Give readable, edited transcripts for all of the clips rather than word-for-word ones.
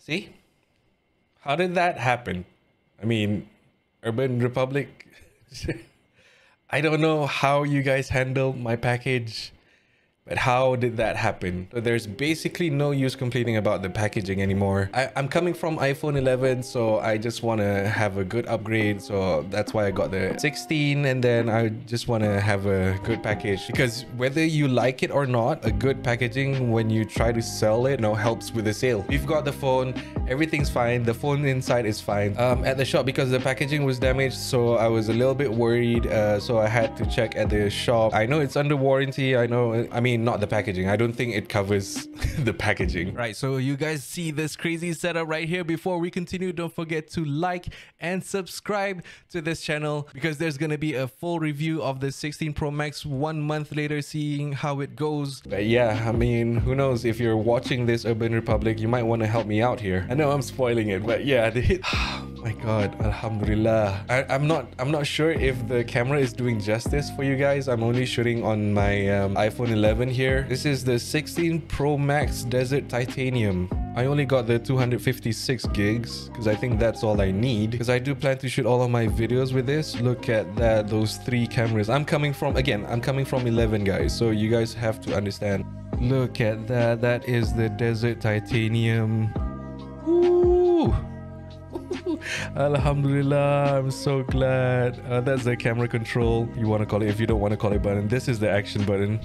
See? How did that happen? I mean, Urban Republic. I don't know how you guys handle my package, but how did that happen? So there's basically no use complaining about the packaging anymore. I'm coming from iPhone 11, so I just want to have a good upgrade. So that's why I got the 16, and then I just want to have a good package, because whether you like it or not, a good packaging when you try to sell it, helps with the sale. We've got the phone, everything's fine. The phone inside is fine. At the shop, because the packaging was damaged, so I was a little bit worried. So I had to check at the shop. I know it's under warranty. I mean, not the packaging. I don't think it covers the packaging. Right, so you guys see this crazy setup right here. Before we continue, don't forget to like and subscribe to this channel, because there's gonna be a full review of the 16 Pro Max 1 month later, seeing how it goes. But yeah, I mean, who knows, if you're watching this Urban Republic, you might want to help me out here. I know I'm spoiling it, but yeah, the hit. My god, alhamdulillah. I'm not sure if the camera is doing justice for you guys. I'm only shooting on my iPhone 11 here. This is the 16 Pro Max Desert Titanium. I only got the 256 gigs because I think that's all I need, because I do plan to shoot all of my videos with this. Look at that, those 3 cameras. I'm coming from 11, guys, so you guys have to understand. Look at that. That is the Desert Titanium. Ooh. Alhamdulillah, I'm so glad. That's the camera control, you want to call it, if you don't want to call it, button. This is the action button.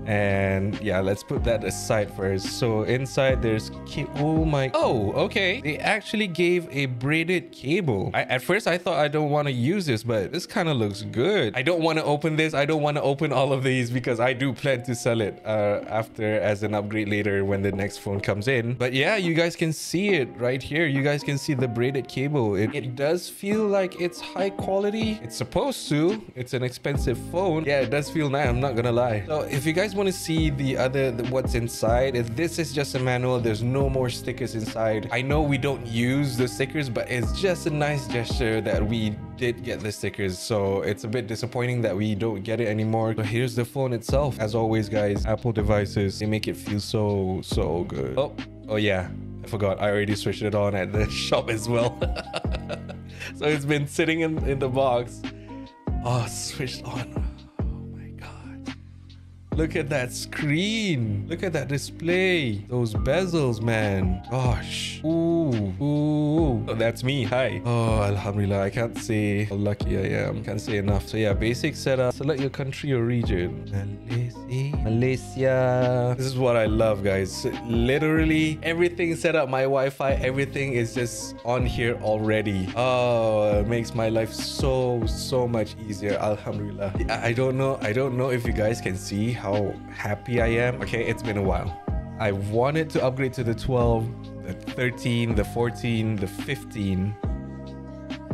And yeah, let's put that aside first. So inside there's okay, they actually gave a braided cable. At first I thought I don't want to use this, but this kind of looks good. I don't want to open this. I don't want to open all of these, because I do plan to sell it after as an upgrade later when the next phone comes in. But yeah, you guys can see it right here. You guys can see the braided cable. It does feel like it's high quality. It's supposed to. It's an expensive phone. Yeah, it does feel nice, I'm not gonna lie. So if you guys want to see what's inside, this is just a manual. There's no more stickers inside. I know we don't use the stickers, but it's just a nice gesture that we did get the stickers, so it's a bit disappointing that we don't get it anymore. So here's the phone itself. As always, guys, Apple devices, they make it feel so good. Oh yeah, I forgot, I already switched it on at the shop as well. So it's been sitting in the box. Oh, switched on. Look at that screen. Look at that display. Those bezels, man. Gosh. Ooh. Oh, that's me. Hi. Oh, alhamdulillah. I can't say how lucky I am. Can't say enough. So yeah, basic setup. Select your country or region. Malaysia. This is what I love, guys. Literally everything set up. My Wi-Fi, everything is just on here already. Oh, it makes my life so much easier. Alhamdulillah. I don't know if you guys can see how happy I am. Okay, it's been a while. I wanted to upgrade to the 12, the 13, the 14, the 15,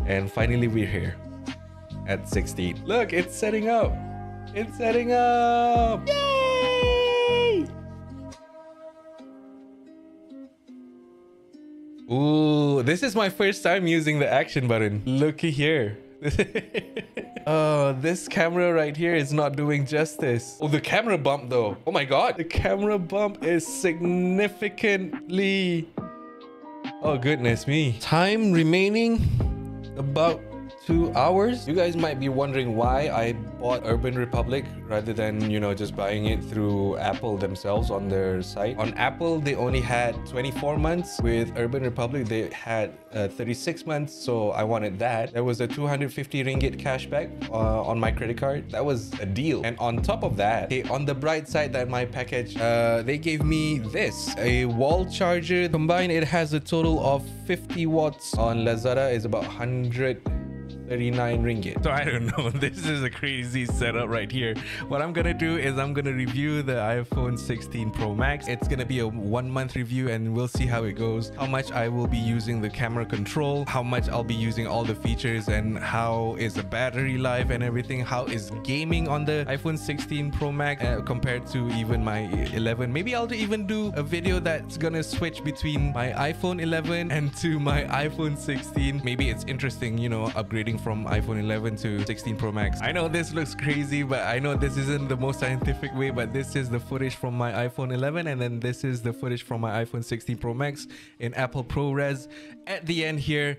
and finally we're here at 16. Look, it's setting up. It's setting up. Yay! Ooh, this is my first time using the action button. Looky here. Oh, this camera right here is not doing justice. Oh, the camera bump though. Oh my god, the camera bump is significantly... Oh goodness me. Time remaining about 2 hours. You guys might be wondering why I bought Urban Republic rather than, just buying it through Apple themselves on their site. On Apple, they only had 24 months. With Urban Republic, they had 36 months, so I wanted that. There was a 250 ringgit cashback on my credit card. That was a deal. And on top of that, on the bright side, that my package, they gave me this, a wall charger. Combined, it has a total of 50 watts. On Lazada is about 139 ringgit. So I don't know. This is a crazy setup right here. What I'm gonna do is I'm gonna review the iPhone 16 Pro Max. It's gonna be a 1 month review, and we'll see how it goes, how much I will be using the camera control, how much I'll be using all the features, and how is the battery life and everything, how is gaming on the iPhone 16 Pro Max compared to even my 11. Maybe I'll even do a video that's gonna switch between my iPhone 11 and to my iPhone 16. Maybe it's interesting, upgrading upgrading from iPhone 11 to 16 Pro Max. I know this looks crazy, but I know this isn't the most scientific way, but this is the footage from my iPhone 11, and then this is the footage from my iPhone 16 Pro Max in Apple ProRes. At the end here,